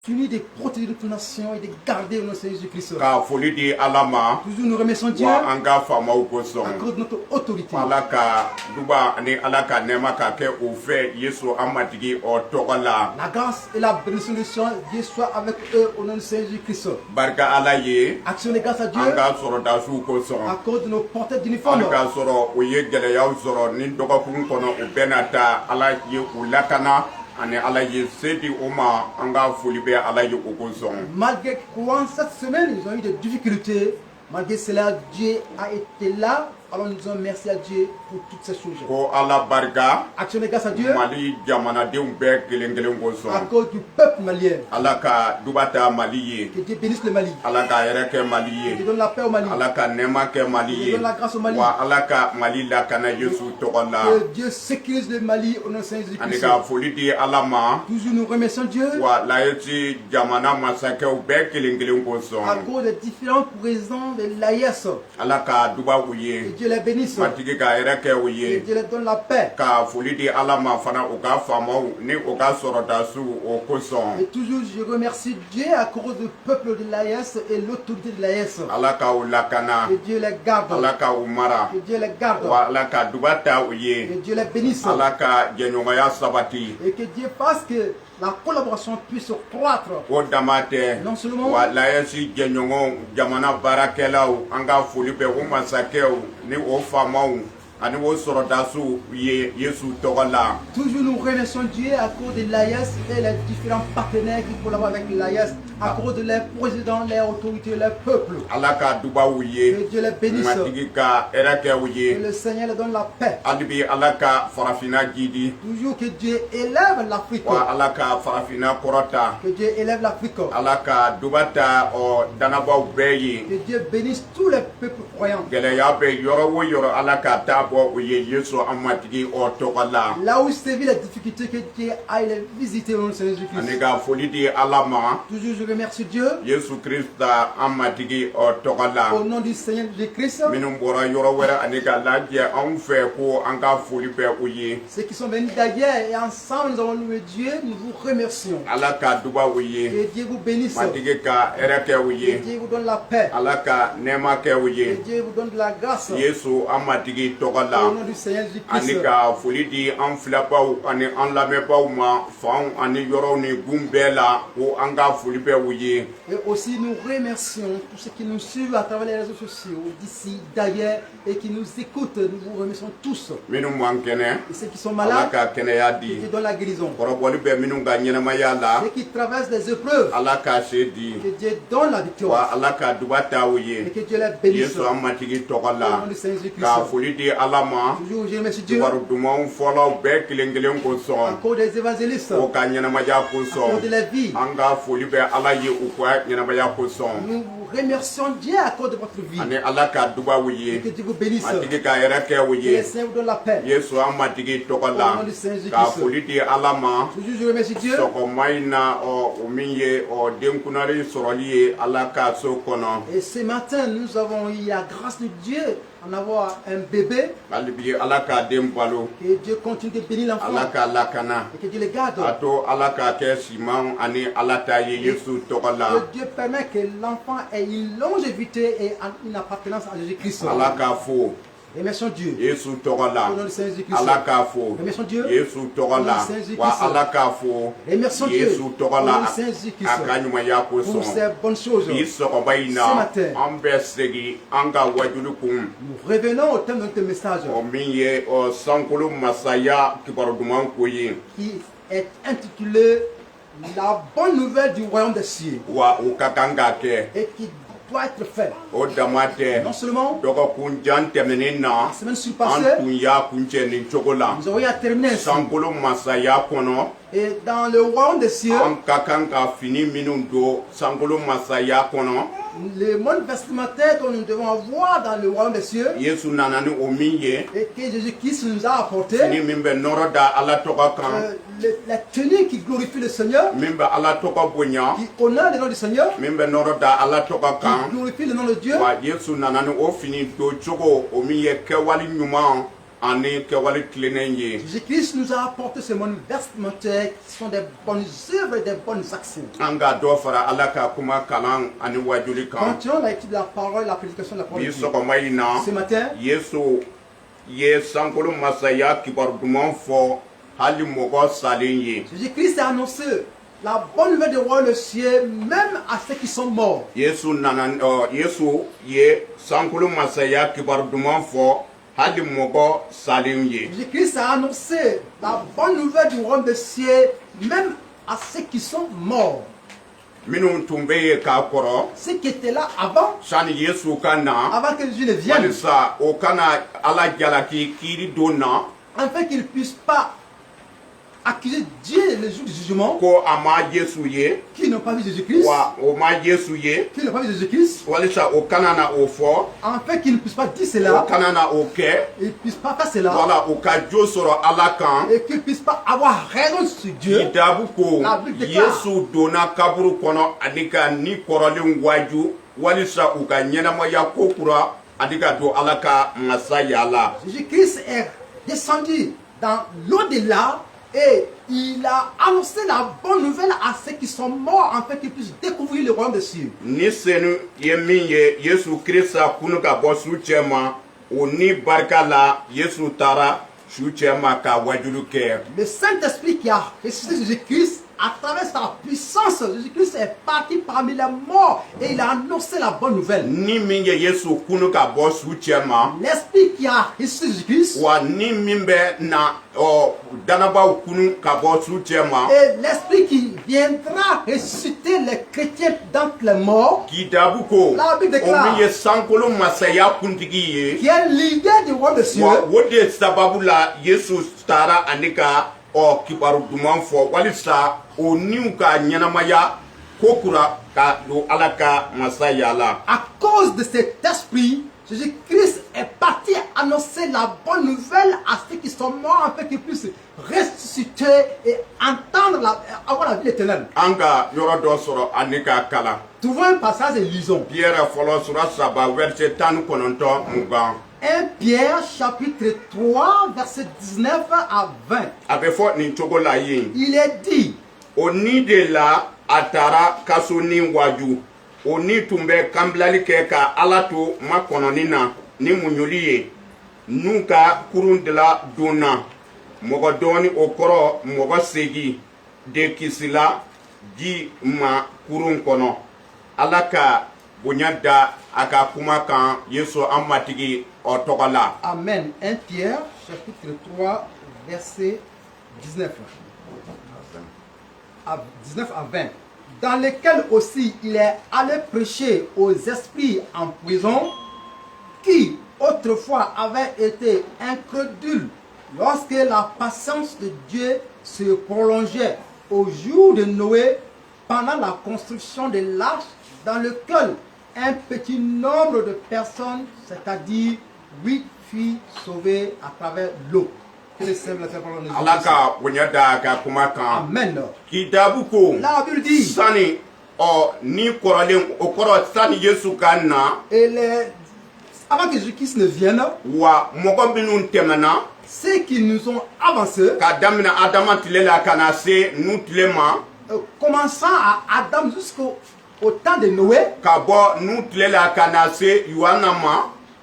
Fini de protéger notre nation et de garder notre Seigneur Jésus-Christ. Toujours nous remercions Dieu à cause de notre autorité. La grâce et la bénédiction de Dieu soient avec eux au nom du Seigneur Jésus-Christ. Action de grâce à Dieu à cause de nos porteurs d'uniforme. Malgré quoi, cette semaine, ils ont eu des difficultés. Malgré cela, Dieu a été là. Alors nous disons merci à Dieu pour toutes ces choses. Action de grâce à Dieu à cause du peuple malien. Que Dieu bénisse le Mali. Que donne la paix au Mali. Que donne la grâce au Mali. Que Dieu sécurise le Mali au nom de Saint Jésus-Christ. Toujours nous remercions Dieu à cause des différents présidents de l'AIS. Dieu les bénisse. Que Dieu les donne la paix. Et toujours je remercie Dieu à cause du peuple de l'AES et l'autorité de l'AES. Que Dieu les garde. Que Dieu les garde. Que Dieu les bénisse. Et que Dieu fasse que la collaboration puisse croître. Non seulement toujours nous remercions Dieu à cause de l'AIS et les différents partenaires qui collaborent avec l'AIS, à cause de leurs présidents, leurs autorités, leur peuple. Que Dieu les bénisse. Que le Seigneur leur donne la paix. Toujours que Dieu élève l'Afrique. Que Dieu élève l'Afrique. Que Dieu bénisse tous les peuples croyants. Là où se vit la difficulté, que Dieu aille les visiter au nom de Jésus-Christ. Toujours je remercie Dieu au nom du Seigneur Jésus-Christ. Ceux qui sont venus d'ailleurs et ensemble nous avons loué Dieu, nous vous remercions. Que Dieu vous bénisse. Que Dieu vous donne la paix. Que Dieu vous donne de la grâce. Au nom du Seigneur Jésus-Christ. Et aussi nous remercions tous ceux qui nous suivent à travers les réseaux sociaux d'ici, d'ailleurs et qui nous écoutent. Nous vous remercions tous. Et ceux qui sont malades, qui donnent la guérison. Ceux qui traversent des épreuves, que Dieu donne la victoire. Et que Dieu les bénisse. Au nom du Seigneur Jésus-Christ. Toujours je remercie Dieu à cause des évangélistes, à cause de la vie. Nous remercions Dieu à cause de votre vie. Et que Dieu vous bénisse. Que le Seigneur vous donne la paix. Au nom du Seigneur Jésus-Christ. Toujours je remercie Dieu. Et ce matin, nous avons eu la grâce de Dieu en avoir un bébé. Que Dieu continue de bénir l'enfant. Et que Dieu le garde. Que Dieu permet que l'enfant ait une longévité et une appartenance à Jésus-Christ. Remercions Dieu. Au nom du Seigneur Jésus-Christ. Remercions Dieu. Au nom du Seigneur Jésus-Christ. Remercions Dieu. Au nom du Seigneur Jésus-Christ. Pour ces bonnes choses. Ce matin, nous revenons au thème de notre message. Qui est intitulé La bonne nouvelle du royaume des cieux. Et qui doit être fait. Non seulement la semaine surpassée, nous avons eu à terminer ainsi. Et dans le royaume des cieux, le monde vestimentaire dont nous devons avoir dans le royaume des cieux, et que Jésus-Christ nous a apporté, la tenue qui glorifie le Seigneur, qui honore le nom du Seigneur, qui glorifie le nom de Dieu, Jésus-Christ nous a apporté ce monde vestimentaire qui sont des bonnes œuvres et des bonnes actions. Continuons la étude de la parole, la prédication de la parole de Dieu. Ce matin, Jésus-Christ a annoncé la bonne nouvelle du roi le ciel même à ceux qui sont morts. Jésus-Christ a annoncé la bonne nouvelle du royaume des cieux même à ceux qui sont morts. Ceux qui étaient là avant que Jésus ne vienne, afin qu'ils ne puissent pas accuser Dieu le jour du jugement, qui n'ont pas vu Jésus-Christ, qui n'ont pas vu Jésus-Christ, afin qu'ils ne puissent pas dire cela, ils ne puissent pas faire cela, et qu'ils ne puissent pas avoir raison sur Dieu. La Bible déclare Jésus-Christ est descendu dans l'au-delà et il a annoncé la bonne nouvelle à ceux qui sont morts afin qu'ils puissent découvrir le royaume des cieux. Le Saint-Esprit qui a ressuscité Jésus-Christ, à travers sa puissance, Jésus-Christ est parti parmi les morts et il a annoncé la bonne nouvelle. L'Esprit qui a ressuscité Jésus-Christ et l'Esprit qui viendra ressusciter les chrétiens d'entre les morts, la Bible déclare qui est leader du royaume des cieux. À cause de cet esprit, Jésus-Christ est parti annoncer la bonne nouvelle à ceux qui sont morts afin qu'ils puissent ressusciter et entendre avoir la vie éternelle. Trouvons un passage et lisons. 1 Pierre chapitre 3 verset 19 à 20. Il est dit, Oni de la atara kasoni waju. Oni tumbe kamblali keka alato makononina ni munyuliye. Nuka kurun de la dona. Mogodoni okoro mogosegi de kisila di ma kurun kono. Alaka bunyada aka kumakan yeso amatigi otokala. Amen. 1 Pierre chapitre 3 verset 19 à 20, dans lequel aussi il est allé prêcher aux esprits en prison qui autrefois avaient été incrédules lorsque la patience de Dieu se prolongeait au jour de Noé pendant la construction de l'arche dans lequel un petit nombre de personnes, c'est-à-dire 8 filles sauvées à travers l'eau. Amen. La Bible dit, avant que Jésus-Christ ne vienne, ceux qui nous ont avancés, commençant à Adam jusqu'au temps de Noé,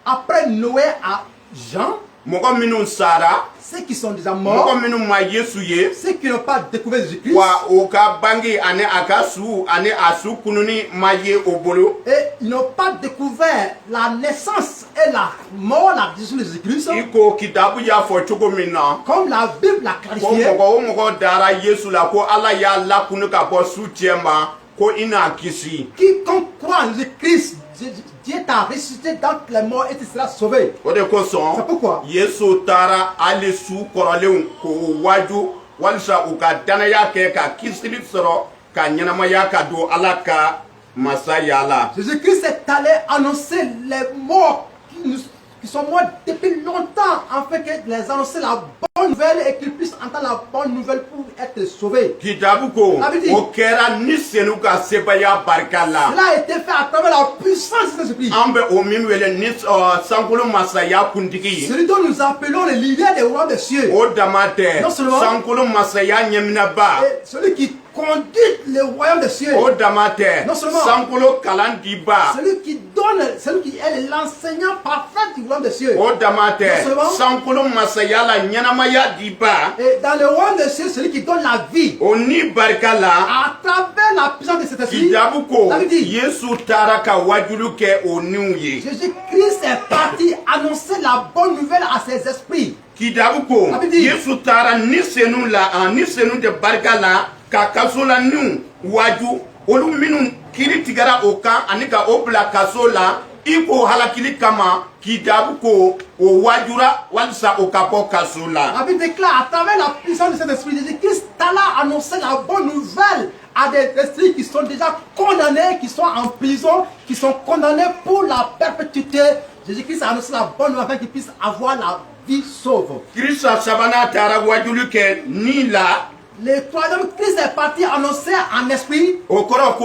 après Noé à Jean, ceux qui sont déjà morts, ceux qui n'ont pas découvert Jésus-Christ, et ils n'ont pas découvert la naissance et la mort, la résurrection de Jésus-Christ, comme la Bible l'a clarifié. Quiconque croit en Jésus-Christ, Dieu t'a ressuscité dans les morts et tu seras sauvé. C'est pourquoi Jésus-Christ est allé annoncer les morts qui sont morts depuis longtemps, afin que les annoncer la bonne nouvelle et qu'ils puissent entendre la bonne nouvelle pour être sauvés. Cela a été fait à travers la puissance de l'Esprit. Celui dont nous appelons le leader des rois des cieux. Non seulement, celui qui conduit le royaume des cieux. Non seulement, celui qui donne, celui qui est l'enseignant parfait du royaume des cieux. Non seulement, et dans le royaume des cieux, celui qui donne la vie. À travers la puissance de cet esprit. Jésus-Christ est parti annoncer la bonne nouvelle à ses esprits. Ka kasola nu waju olu minu kiri tigara okan anika obla kasola iko halakili kama kidabu ko o wajura walsa okapo kasola. La Bible déclare à travers la puissance de cet esprit, Jésus-Christ a annoncé la bonne nouvelle à des esprits qui sont déjà condamnés, qui sont en prison, qui sont condamnés pour la perpétuité. Jésus-Christ a annoncé la bonne nouvelle afin qu'ils puissent avoir la vie sauve. Christ sabana tara wajulu ke ni la. Le troisième Christ est parti annoncer en esprit. Cela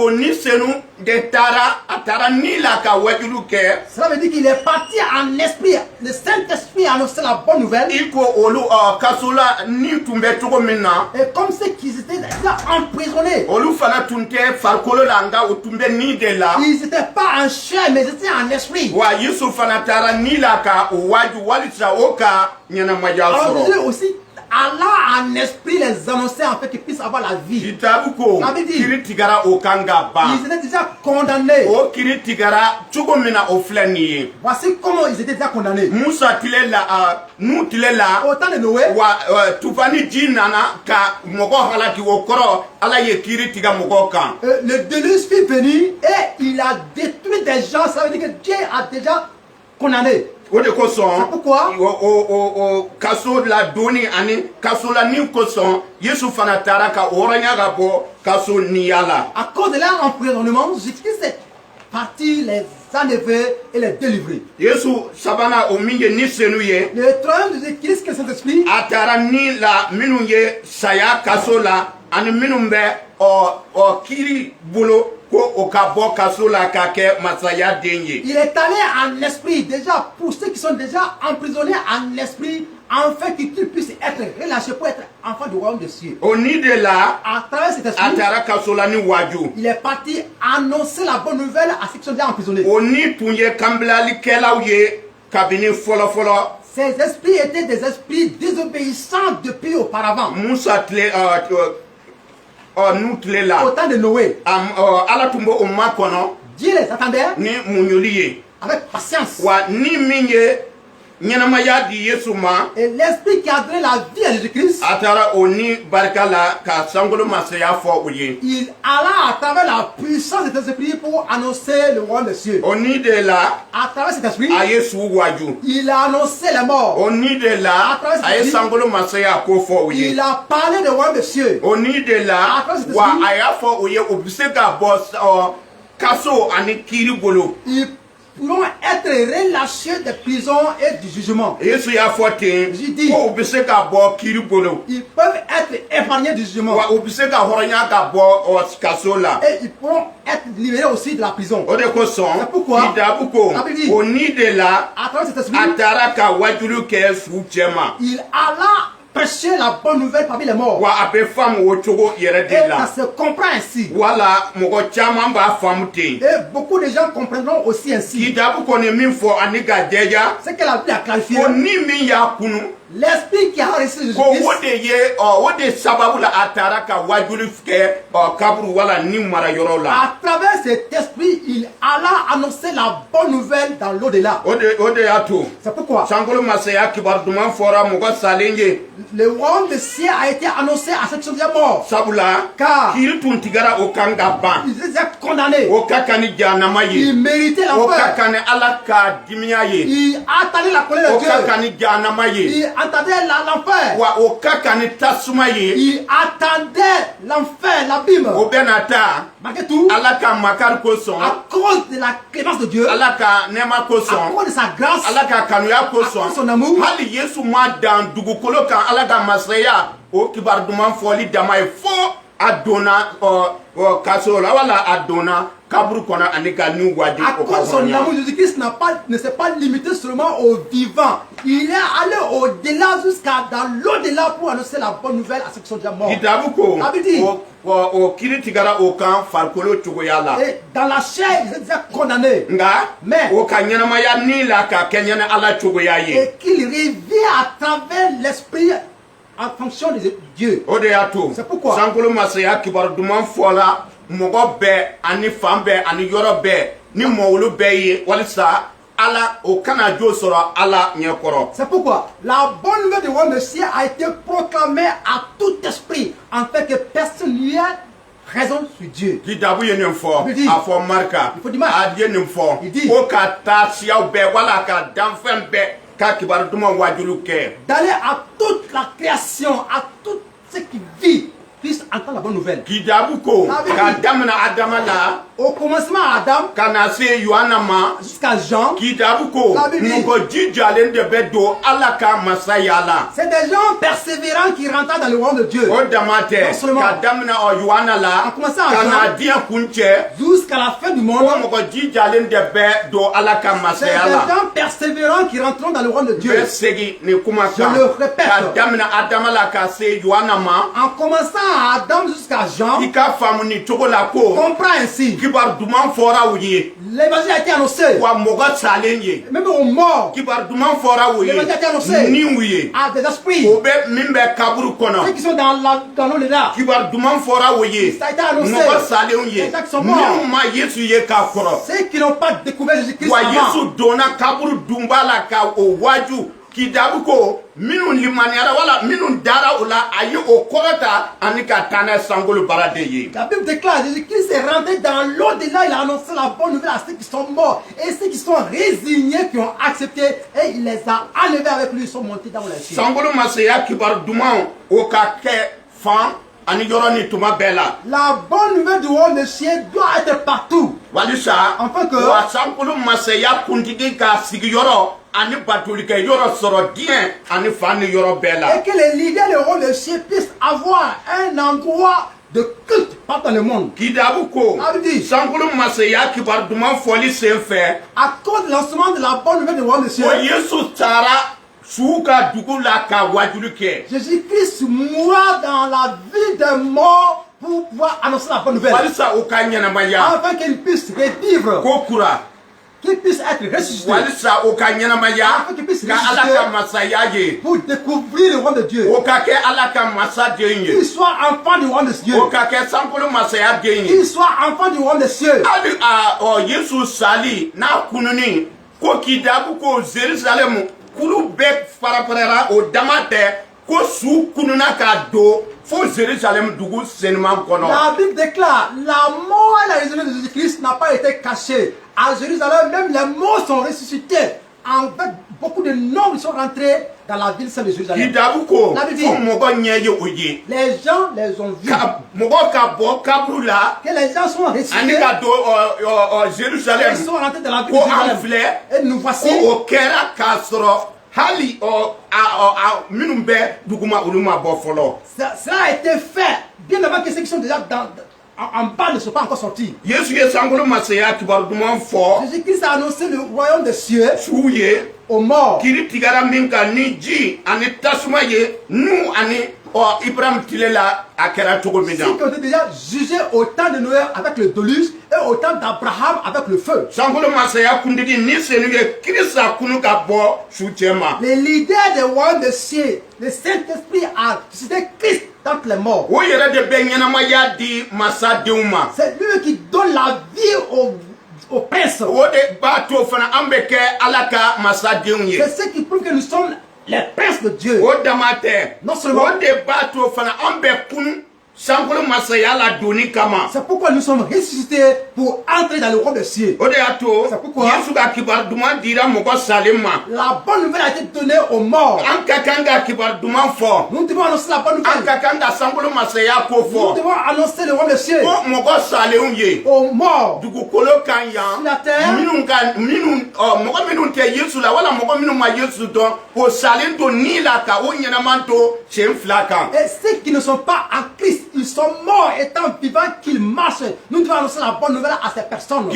veut dire qu'il est parti en esprit. Le Saint-Esprit a annoncé la bonne nouvelle. Et comme ceux qui étaient déjà emprisonnés. Ils n'étaient pas en chair, mais ils étaient en esprit. Alors Dieu aussi, Allah en esprit les annonçait en fait qu'ils puissent avoir la vie. Ils étaient déjà condamnés. Voici comment ils étaient déjà condamnés. Au temps de Noé, le déluge fut venu et il a détruit des gens. Ça veut dire que Dieu a déjà condamné. C'est pourquoi à cause de leur emprisonnement, Jésus-Christ est parti les enlever et les délivrer. Le trône de Jésus-Christ, que cet esprit il est allé en esprit déjà pour ceux qui sont déjà emprisonnés en esprit, afin qu'ils puissent être relâchés pour être enfants du royaume des cieux. À travers cet esprit, il est parti annoncer la bonne nouvelle à ceux qui sont déjà emprisonnés. Ces esprits étaient des esprits désobéissants depuis auparavant. Au temps de Noé, Dieu les attendait avec patience. Et l'esprit qui a donné la vie à Jésus-Christ, il alla à travers la puissance de cet esprit pour annoncer le royaume des cieux. À travers cet esprit, il a annoncé la mort. À travers cet esprit, il a parlé du royaume des cieux. À travers cet esprit, il pourront être relâchés des prisons et du jugement. Jésus dit, ils peuvent être épargnés du jugement. Et ils pourront être libérés aussi de la prison. C'est pourquoi à travers cet esprit, il alla prêcher la bonne nouvelle parmi les morts. Et ça se comprend ainsi. Et beaucoup de gens comprendront aussi ainsi. C'est que la Bible a clarifié. L'esprit qui a reçu Jésus-Christ, à travers cet esprit, il alla annoncer la bonne nouvelle dans l'au-delà. C'est pourquoi le royaume des cieux a été annoncé à ceux qui sont déjà morts. Car ils étaient condamné. Il méritait l'enfer. Il attendait la colère de Dieu. Il attendait l'enfer. Il attendait l'enfer, l'abîme. Malgré tout, à cause de la clémence de Dieu, à cause de sa grâce, à cause de son amour, à cause de son amour, Jésus-Christ ne s'est pas limité seulement aux vivants. Il est allé au-delà, jusqu'à dans l'au-delà, pour annoncer la bonne nouvelle à ceux qui sont déjà morts. Et dans la chair, il est déjà condamné. Mais et qu'il revient à travers l'esprit en fonction de Dieu. C'est pourquoi c'est pourquoi la bonne nouvelle du roi Messie a été proclamée à tout esprit, afin que personne n'y ait raison sur Dieu. Il dit, d'aller à toute la création, à tout ce qui vit, puisse entendre la bonne nouvelle. Au commencement Adam, jusqu'à Jean, c'est des gens persévérants qui rentrent dans le royaume de Dieu. Non seulement en commençant à Jean, jusqu'à la fin du monde, c'est des gens persévérants qui rentreront dans le royaume de Dieu. Je le répète. En commençant à Adam jusqu'à Jean, comprends ainsi. L'évangile a été annoncé. Même aux morts. L'évangile a été annoncé à des esprits. Ceux qui sont dans l'au-delà. Ça a été annoncé. Ceux qui sont morts. Ceux qui n'ont pas découvert Jésus-Christ avant. La Bible déclare Jésus-Christ est rentré dans l'au-delà, il a annoncé la bonne nouvelle à ceux qui sont morts et ceux qui sont résignés, qui ont accepté, et il les a enlevés avec lui, ils sont montés dans les cieux. La bonne nouvelle du roi de ciel doit être partout. Enfin que et que les leaders du roi de ciel puissent avoir un endroit de culte partout dans le monde. À cause de lancement de la bonne nouvelle du roi de ciel, Jésus-Christ mourra dans la vie des morts pour pouvoir annoncer la bonne nouvelle. Afin qu'il puisse revivre. Qu'il puisse être ressuscité. Afin qu'il puisse ressusciter pour découvrir le roi de Dieu. Qu'il soit enfant du roi de Dieu. Qu'il soit enfant du roi de cieux. La Bible déclare la mort et la résurrection de Jésus-Christ n'a pas été cachée. À Jérusalem, même les morts sont ressuscités. En fait, beaucoup de nobles sont rentrés dans la ville sainte de Jérusalem. La Bible dit, les gens les ont vus. Que les gens sont ressuscités. Ils sont rentrés dans la ville de Jérusalem. Et nous voici. Ça a été fait bien avant que ceux qui sont déjà en bas ne sont pas encore sortis. Jésus-Christ a annoncé le royaume des cieux aux morts. Ceux qui ont été déjà jugés au temps de Noé avec le déluge et au temps d'Abraham avec le feu. Les leaders des royaumes des cieux, le Saint-Esprit a suscité Christ d'entre les morts. C'est lui qui donne la vie au prince. C'est ce qui prouve que nous sommes les princes de Dieu. Non seulement C'est pourquoi nous sommes ressuscités pour entrer dans le royaume des cieux. C'est pourquoi la bonne nouvelle a été donnée aux morts. Nous devons annoncer la bonne nouvelle. Nous devons annoncer le royaume des cieux aux morts sur la terre. Et ceux qui ne sont pas en Christ, ils sont morts étant vivants qu'ils marchent. Nous devons annoncer la bonne nouvelle à ces personnes.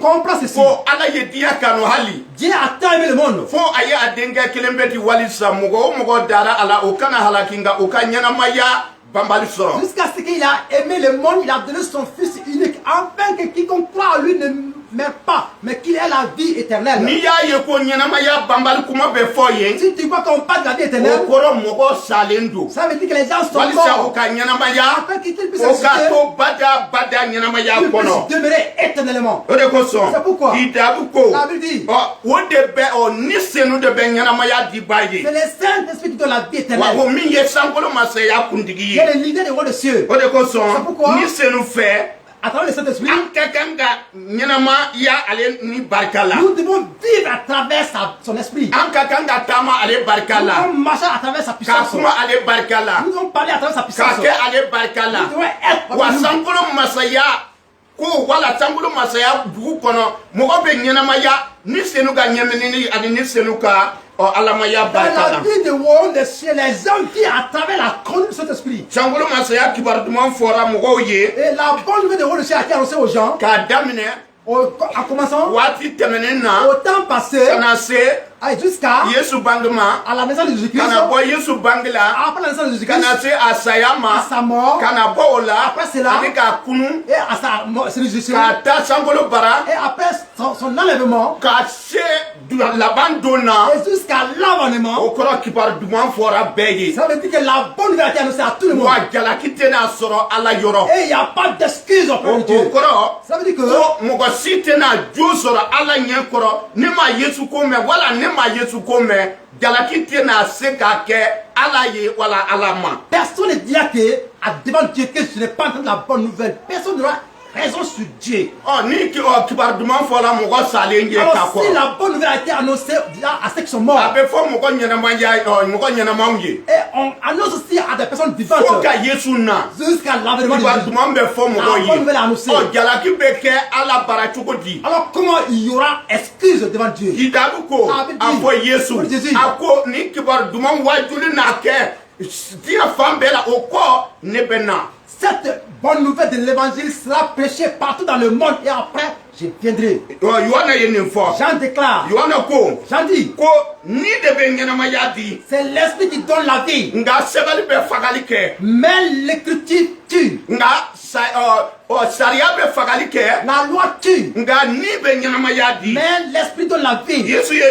Comprends ceci. Dieu a tant aimé le monde. Jusqu'à ce qu'il a aimé le monde, il a donné son fils unique, afin que quiconque croit à lui ne meurt pas, mais qu'il ait la vie éternelle. Si tu vois qu'on parle de la vie éternelle, ça veut dire que les gens sont morts, afin qu'ils puissent demeurer éternellement. C'est pourquoi la Bible dit c'est les Saint-Esprit qui donnent la vie éternelle. C'est le leader des rois des cieux. C'est pourquoi à travers le Saint-Esprit, nous devons vivre à travers son esprit. Nous devons marcher à travers sa puissance. Nous devons parler à travers sa puissance. Nous devons être dans la vie de royaume des cieux, les hommes vivent à travers la conduite de cet esprit. Et la bonne nouvelle de royaume des cieux a été annoncée aux gens. En commençant au temps passé jusqu'à à la naissance de Jésus-Christ, après la naissance de Jésus-Christ, à sa mort, après cela, et à sa résurrection, et après son enlèvement, et jusqu'à l'avènement. Ça veut dire que la bonne nouvelle a été annoncée à tout le monde. Et il n'y a pas d'excuse auprès de Dieu. Ça veut dire que personne ne dira que devant Dieu que je n'ai pas entendu la bonne nouvelle. Personne n'aura raison sur Dieu. Alors si la bonne nouvelle a été annoncée à ceux qui sont morts, et on annonce aussi à des personnes vivantes jusqu'à l'avènement de Jésus, la bonne nouvelle est annoncée. Alors comment il y aura excuse devant Dieu? Cette bonne nouvelle de l'évangile sera prêchée partout dans le monde et après je viendrai. Jean déclare, Jean dit, c'est l'esprit qui donne la vie, mais l'écriture tue. La loi tue, mais l'esprit donne la vie. Jésus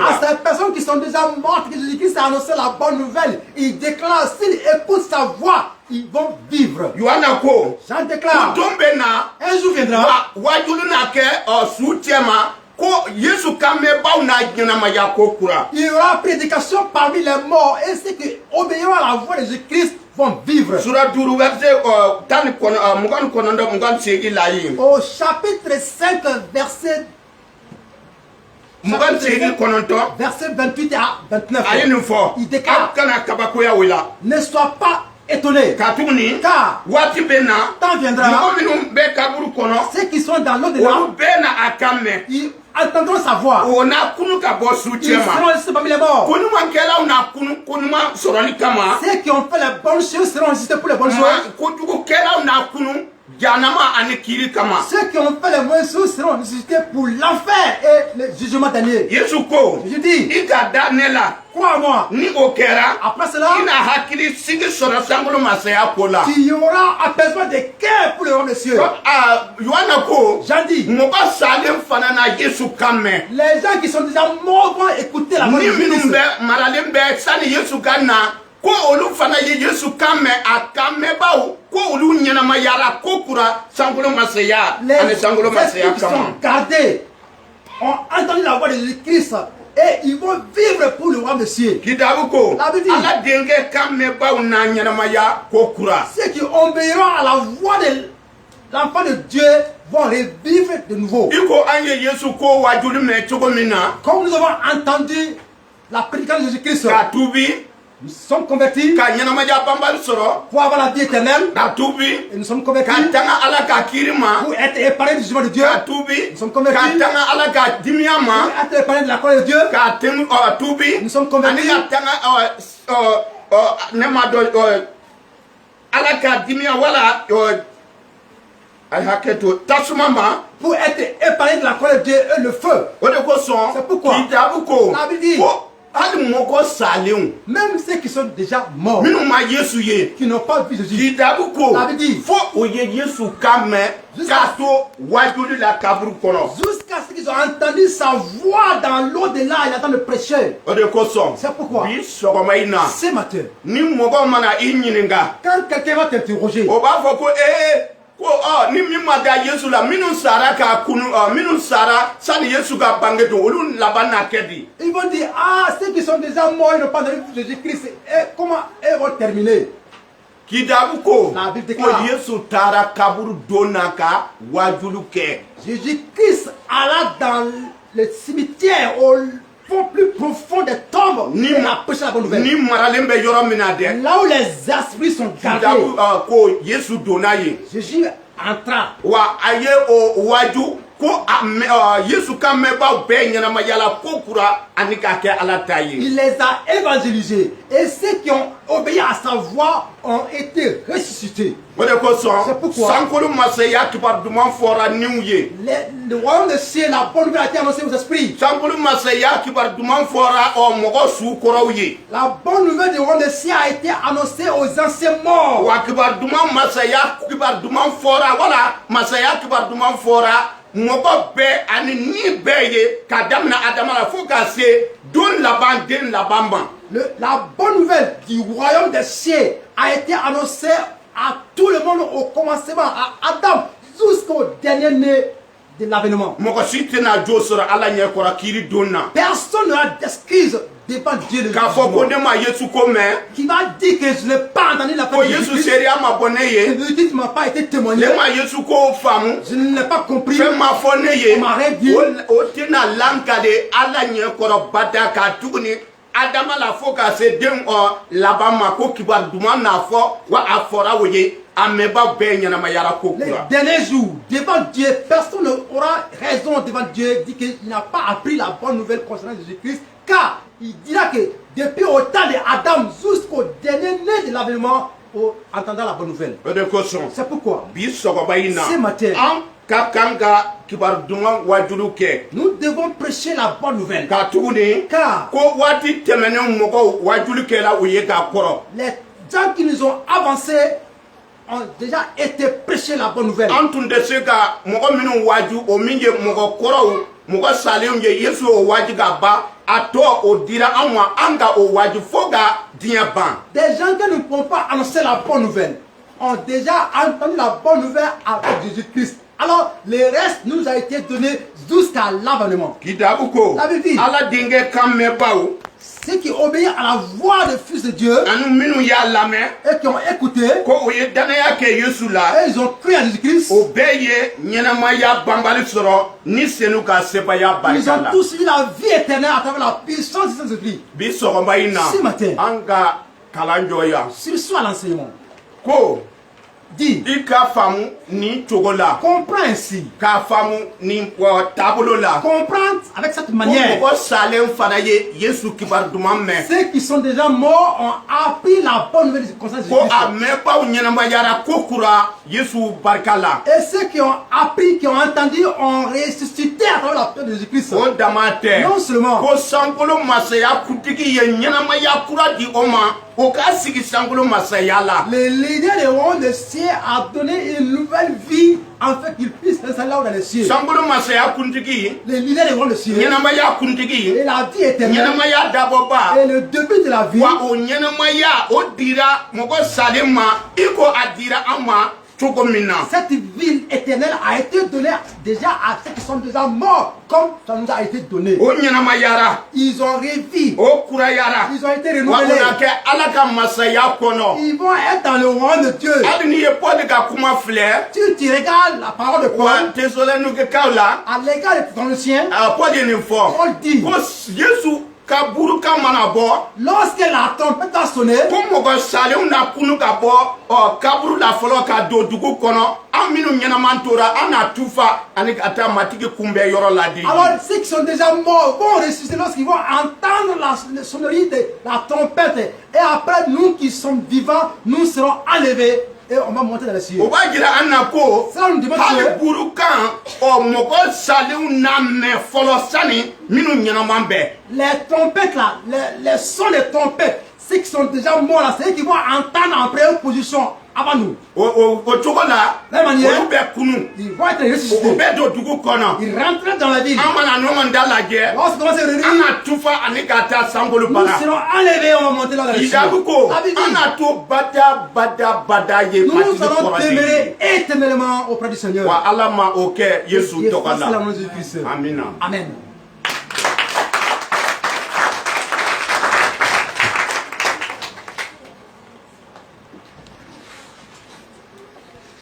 à ces personnes qui sont déjà mortes, que Jésus-Christ a annoncé la bonne nouvelle, il déclare, s'ils écoutent sa voix, ils vont vivre. Jean déclare, un jour viendra, il y aura prédication parmi les morts, et ceux qui obéiront à la voix de Jésus-Christ vont vivre. Au chapitre 5, verset 28 à 29, il déclare, ne sois pas étonné, car temps viendra, ceux qui sont dans l'au-delà, ils entendront sa voix, ils seront ressuscités parmi les morts. Ceux qui ont fait les bonnes choses seront ressuscités pour les bonnes choses. Ceux qui ont fait les mauvaises choses seront ressuscités pour l'enfer et le jugement dernier. Je dis, crois-moi, après cela, il y aura apaisement des cœurs pour le royaume des cieux. J'en dis, les gens qui sont déjà morts vont écouter la voix de Jésus. ko olu fana ye Yesu kame akame bawo ko olu nyanama yara ko kura sangulo masaya ane sangulo masaya kama gardés ont entendu la voix de Jésus-Christ et ils vont vivre pour le roi Monsieur. Kidabuko La Bible dit ala denge kame bawo na nyanama ya ko kura ceux qui obéiront à la voix de l'enfant de Dieu vont revivre de nouveau. Iko anye Yesu ko wajulu me chogo mina Comme nous avons entendu la prédication de Jésus-Christ, nous sommes convertis pour avoir la vie éternelle. Et nous sommes convertis pour être épargnés du jugement de Dieu. Nous sommes convertis pour être épargnés de la colère de Dieu. Nous sommes convertis pour être épargnés de la colère de Dieu et le feu. C'est pourquoi la Bible dit même ceux qui sont déjà morts, qui n'ont pas vu Jésus, la Bible dit jusqu'à ce qu'ils ont entendu sa voix dans l'au-delà, il attend le prêcheur. C'est pourquoi ce matin, quand quelqu'un va t'interroger, ni mimada Yesu la minu sara ka kunu minu sara sani Yesu ka bangeto olu labana kedi. Ils vont dire ceux qui sont déjà morts ils n'ont pas vu Jésus-Christ et comment ils vont terminer. Kidabuko la Bible déclare Yesu tara kaburu donaka wajuluke. Jésus-Christ alla dans le cimetière au fond plus profond des tombes ni a prêché la bonne nouvelle. Ni maralembe yoro minade. Là où les esprits sont gardés. Ko Yesu donaye. Jésus entra. Wa aye o waju ko Yesu kameba be nyanama yala ko kura anika ke alataye. Il les a évangélisés et ceux qui ont obéi à sa voix ont été ressuscités. C'est pourquoi le royaume de ciel, la bonne nouvelle a été annoncée aux esprits. La bonne nouvelle du royaume de ciel a été annoncée aux anciens morts. La bonne nouvelle du royaume des cieux a été annoncée à tout le monde au commencement, à Adam jusqu'au dernier né de l'avènement. Personne n'aura d'excuse devant Dieu le qui va dire que je n'ai pas entendu la parole de Jésus. Ne m'a pas été témoigné. Je ne l'ai pas compris. On m'a rien dit. Adama la fo ka se den labama ko kibar duma na fo wa afora woye ameba be nyanama yara ko kura. Les derniers jours devant Dieu, personne n'aura raison devant Dieu dit qu'il n'a pas appris la bonne nouvelle concernant Jésus-Christ, car il dira que depuis au temps d'Adam jusqu'au dernier né de l'avènement, entendant la bonne nouvelle. C'est pourquoi ce matin nous devons prêcher la bonne nouvelle. Car les gens qui nous ont avancés ont déjà été prêcher la bonne nouvelle. Des gens qui ne pourront pas annoncer la bonne nouvelle ont déjà entendu la bonne nouvelle avec Jésus-Christ. Alors, le reste nous a été donné jusqu'à l'avènement. La Bible dit ceux qui obéissent à la voix du Fils de Dieu et qui ont écouté et ils ont cru à Jésus-Christ, ils ont tous eu la vie éternelle à travers la puissance du Saint-Esprit. Ce matin, sur soi l'enseignement. Dis, comprends ainsi. Comprends avec cette manière. Ceux qui sont déjà morts ont appris la bonne nouvelle concernant Jésus-Christ. Et ceux qui ont appris, qui ont entendu, ont ressuscité à travers la paix de Jésus-Christ. Non seulement. Le leader des rois de ciel a donné une nouvelle vie afin qu'ils puissent s'installer là-haut dans les cieux. Sambolo masaya kuntigi. Les leaders devant le ciel. Nyenamaya kuntigi. Et la vie éternelle. Nyenamaya daboba. Et le début de la vie. Wa o nyenamaya o dira mogo salema iko adira ama. Cette ville éternelle a été donnée déjà à ceux qui sont déjà morts, comme ça nous a été donné. Ils ont revu. Ils ont été renouvelés. Ils vont être dans le royaume de Dieu. Tu regardes la parole de Paul. À l'égard des Thessaloniciens, Paul dit, lorsque la trompette a sonné, alors ceux qui sont déjà morts vont ressusciter lorsqu'ils vont entendre la sonorité, la trompette, et après nous qui sommes vivants, nous serons enlevés et on va monter dans les cieux. Cela nous demande les trompettes là, les sons des trompettes, ceux qui sont déjà morts là, c'est eux qui vont entendre en première position avant nous. De la manière, ils vont être ressuscités. Ils rentrent dans la ville. Lorsqu'on commence à réunir, nous serons enlevés, on va monter dans la ville. Nous allons demeurer éternellement auprès du Seigneur. Amen. Amen.